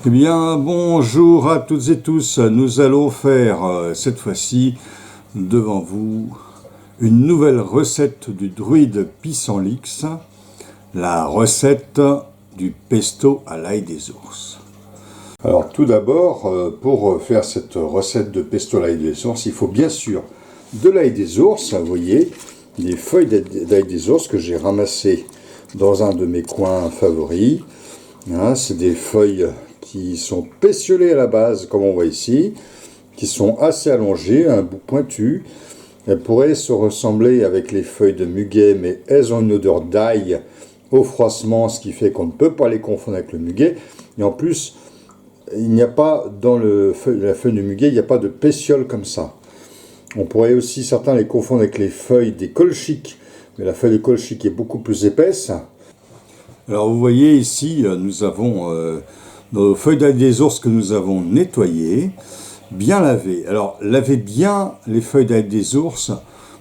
Eh bien, bonjour à toutes et tous. Nous allons faire cette fois-ci devant vous une nouvelle recette du druide Pissenlix, la recette du pesto à l'ail des ours. Alors tout d'abord, pour faire cette recette de pesto à l'ail des ours, il faut bien sûr de l'ail des ours. Vous voyez, des feuilles d'ail des ours que j'ai ramassées dans un de mes coins favoris. C'est des feuilles qui sont pétiolées à la base, comme on voit ici, qui sont assez allongées, un bout pointu. Elles pourraient se ressembler avec les feuilles de muguet, mais elles ont une odeur d'ail au froissement, ce qui fait qu'on ne peut pas les confondre avec le muguet. Et en plus, il n'y a pas dans la feuille de muguet, il n'y a pas de pétiole comme ça. On pourrait aussi certains les confondre avec les feuilles des colchiques, mais la feuille de colchique est beaucoup plus épaisse. Alors vous voyez ici, nous avons nos feuilles d'ail des ours que nous avons nettoyées, bien lavées. Alors lavez bien les feuilles d'ail des ours,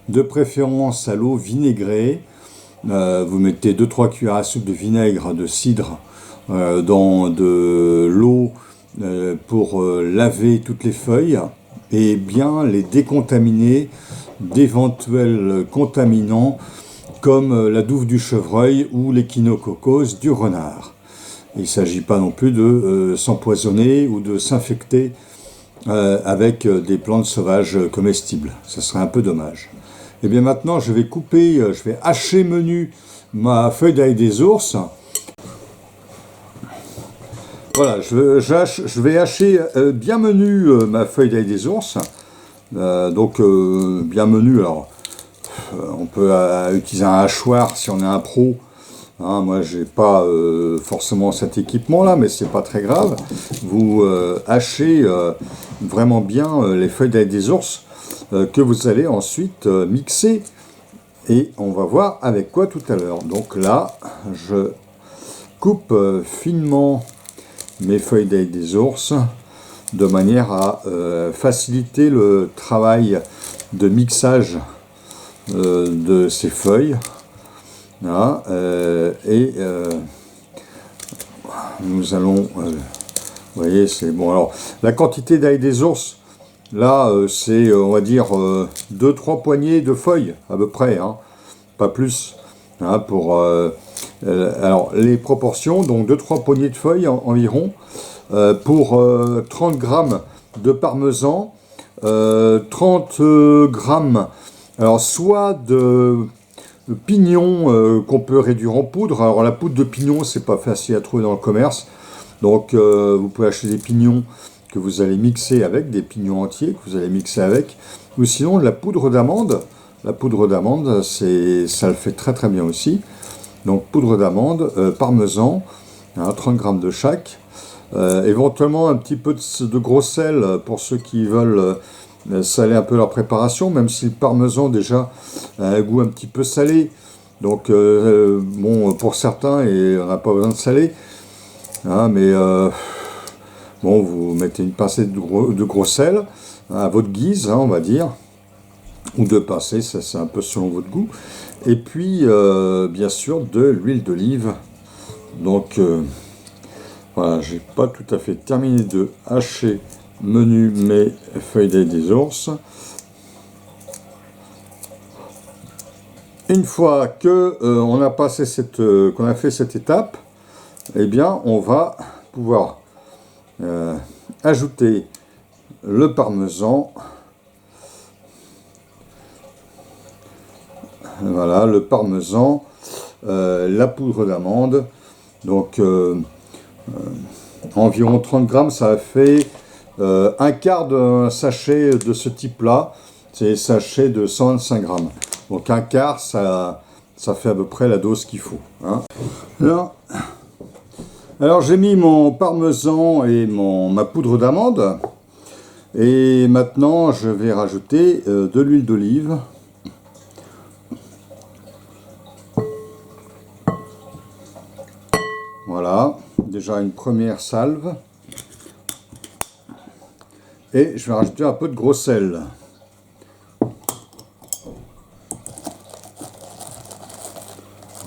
de préférence à l'eau vinaigrée. Vous mettez 2-3 cuillères à soupe de vinaigre de cidre dans de l'eau pour laver toutes les feuilles et bien les décontaminer d'éventuels contaminants comme la douve du chevreuil ou l'échinococose du renard. Il ne s'agit pas non plus de s'empoisonner ou de s'infecter avec des plantes sauvages comestibles. Ce serait un peu dommage. Et bien maintenant, je vais couper, je vais hacher menu ma feuille d'ail des ours. Voilà, je vais hacher bien menu ma feuille d'ail des ours. Donc bien menu, alors on peut utiliser un hachoir si on est un pro. Moi, j'ai pas forcément cet équipement-là, mais c'est pas très grave. Vous hachez vraiment bien les feuilles d'ail des ours que vous allez ensuite mixer. Et on va voir avec quoi tout à l'heure. Donc là, je coupe finement mes feuilles d'ail des ours de manière à faciliter le travail de mixage de ces feuilles. Voilà, nous allons, vous voyez, c'est bon. Alors, la quantité d'ail des ours, là, c'est, on va dire, 2-3 poignées de feuilles, à peu près, pas plus. Pour, alors, les proportions, donc 2-3 poignées de feuilles environ, pour 30 grammes de parmesan, 30 grammes, alors soit de pignon qu'on peut réduire en poudre. Alors la poudre de pignon, c'est pas facile à trouver dans le commerce, donc vous pouvez acheter des pignons que vous allez mixer avec, des pignons entiers que vous allez mixer avec, ou sinon de la poudre d'amande. La poudre d'amande, ça le fait très très bien aussi. Donc poudre d'amande, parmesan, 30 grammes de chaque, éventuellement un petit peu de gros sel pour ceux qui veulent saler un peu leur préparation, même si le parmesan déjà a un goût un petit peu salé. Donc bon, pour certains, on n'a pas besoin de saler. Mais bon, vous mettez une pincée de gros sel, à votre guise, on va dire. Ou deux pincées, ça c'est un peu selon votre goût. Et puis, bien sûr, de l'huile d'olive. Donc, voilà, j'ai pas tout à fait terminé de hacher menu mes feuilles d'ail des ours. Une fois que on a passé qu'on a fait cette étape, eh bien on va pouvoir ajouter le parmesan. Voilà, le parmesan, la poudre d'amande. Donc environ 30 grammes, ça fait un quart d'un sachet de ce type-là, c'est des sachets de 125 grammes. Donc un quart, ça fait à peu près la dose qu'il faut. Alors j'ai mis mon parmesan et ma poudre d'amande. Et maintenant, je vais rajouter de l'huile d'olive. Voilà, déjà une première salve. Et je vais rajouter un peu de gros sel.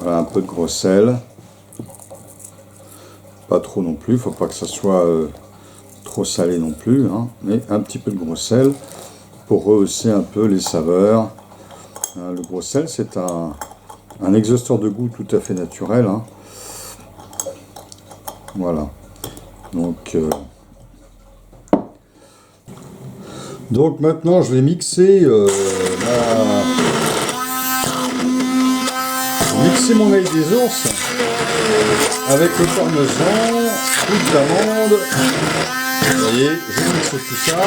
Voilà, un peu de gros sel. Pas trop non plus, il ne faut pas que ça soit trop salé non plus, hein, mais un petit peu de gros sel pour rehausser un peu les saveurs. Le gros sel, c'est un exhausteur de goût tout à fait naturel, hein. Voilà. Donc maintenant, je vais mixer mon ail des ours avec le parmesan, poudre d'amande. Vous voyez, je mixe tout ça.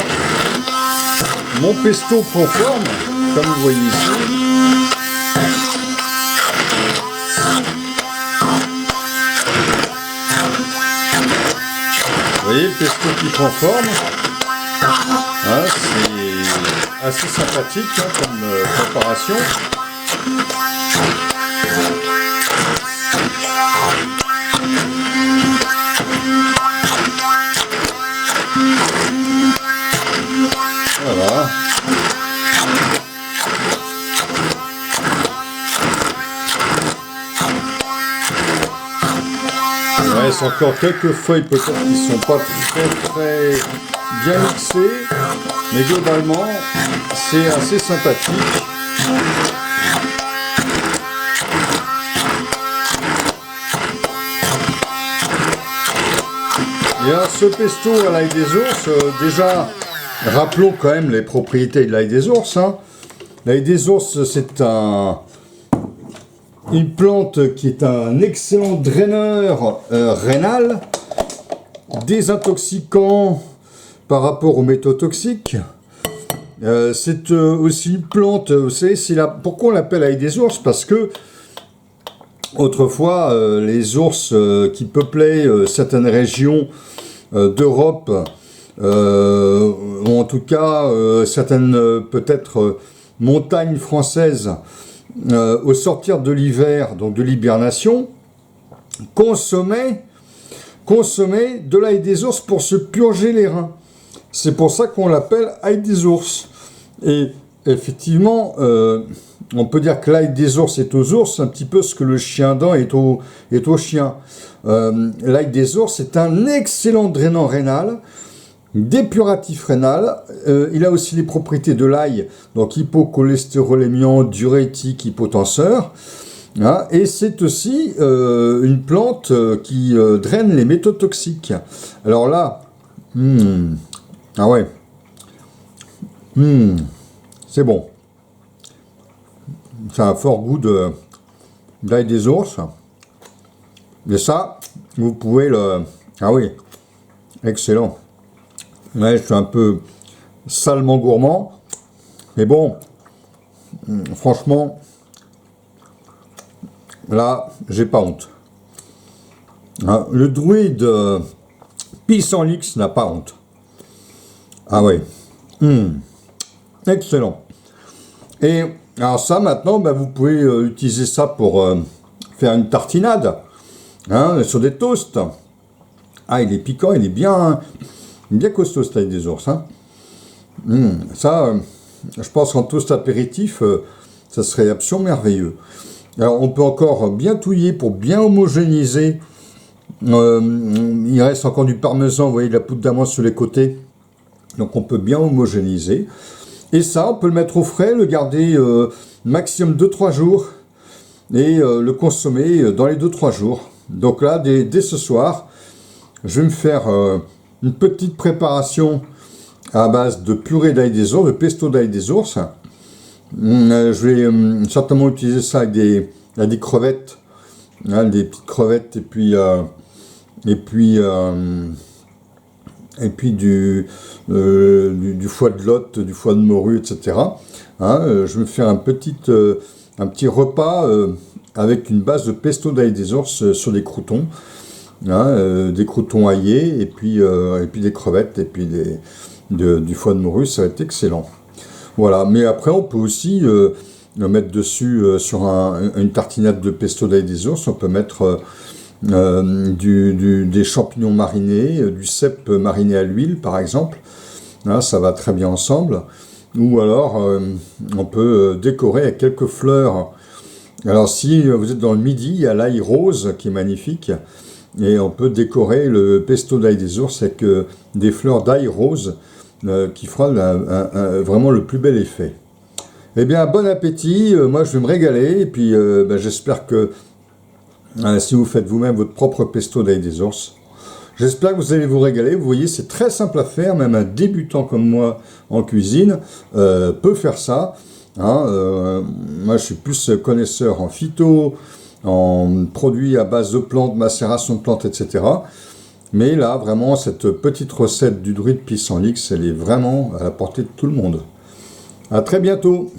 Mon pesto prend forme, comme vous voyez ici. Vous voyez le pesto qui prend forme. Hein, c'est assez sympathique, hein, comme préparation. Voilà. Il reste encore quelques feuilles peut-être qui ne sont pas très bien mixées, mais globalement c'est assez sympathique. Et alors ce pesto à l'ail des ours, déjà rappelons quand même les propriétés de l'ail des ours, hein. L'ail des ours, c'est une plante qui est un excellent draineur rénal, désintoxicant par rapport aux métaux toxiques. C'est aussi une plante, vous savez, pourquoi on l'appelle ail des ours? Parce que autrefois, les ours qui peuplaient certaines régions d'Europe, ou en tout cas certaines peut-être montagnes françaises, au sortir de l'hiver, donc de l'hibernation, consommaient de l'ail des ours pour se purger les reins. C'est pour ça qu'on l'appelle ail des ours. Et effectivement, on peut dire que l'ail des ours est aux ours, un petit peu ce que le chien-dent est au chien. L'ail des ours est un excellent drainant rénal, dépuratif rénal. Il a aussi les propriétés de l'ail, donc hypocholestérolémiant, diurétique, hypotenseur. Hein, et c'est aussi une plante qui draine les métaux toxiques. Alors là, ah ouais, c'est bon. Ça a un fort goût d'ail des ours. Et ça, vous pouvez le... Ah oui, excellent. Ouais, je suis un peu salement gourmand. Mais bon, franchement, là, j'ai pas honte. Hein, le druide pissenlix n'a pas honte. Ah oui. Excellent. Et alors ça, maintenant, vous pouvez utiliser ça pour faire une tartinade, hein, sur des toasts. Ah, il est piquant, il est bien costaud, ce ail des ours. Hein. Ça, je pense qu'en toast apéritif, ça serait absolument merveilleux. Alors, on peut encore bien touiller pour bien homogénéiser. Il reste encore du parmesan, vous voyez, de la poudre d'amande sur les côtés. Donc, on peut bien homogénéiser. Et ça, on peut le mettre au frais, le garder maximum 2-3 jours et le consommer dans les 2-3 jours. Donc là, dès ce soir, je vais me faire une petite préparation à base de purée d'ail des ours, de pesto d'ail des ours. Je vais certainement utiliser ça avec des crevettes, hein, des petites crevettes et puis du foie de lotte, du foie de morue, etc. Hein, je vais me faire un petit repas avec une base de pesto d'ail des ours sur des croûtons. Hein, des croûtons aillés, et puis des crevettes, et puis du foie de morue, ça va être excellent. Voilà, mais après on peut aussi le mettre dessus sur une tartinade de pesto d'ail des ours, on peut mettre des champignons marinés, du cèpe mariné à l'huile par exemple, hein, ça va très bien ensemble. Ou alors on peut décorer avec quelques fleurs. Alors si vous êtes dans le midi, il y a l'ail rose qui est magnifique. et on peut décorer le pesto d'ail des ours avec des fleurs d'ail rose qui fera vraiment le plus bel effet. Eh bien, bon appétit, moi je vais me régaler, et puis j'espère que si vous faites vous-même votre propre pesto d'ail des ours, j'espère que vous allez vous régaler. Vous voyez, c'est très simple à faire, même un débutant comme moi en cuisine peut faire ça. Hein, moi je suis plus connaisseur en phyto, en produits à base de plantes, macération de plantes, etc. Mais là, vraiment, cette petite recette du druide pissenlix, elle est vraiment à la portée de tout le monde. À très bientôt!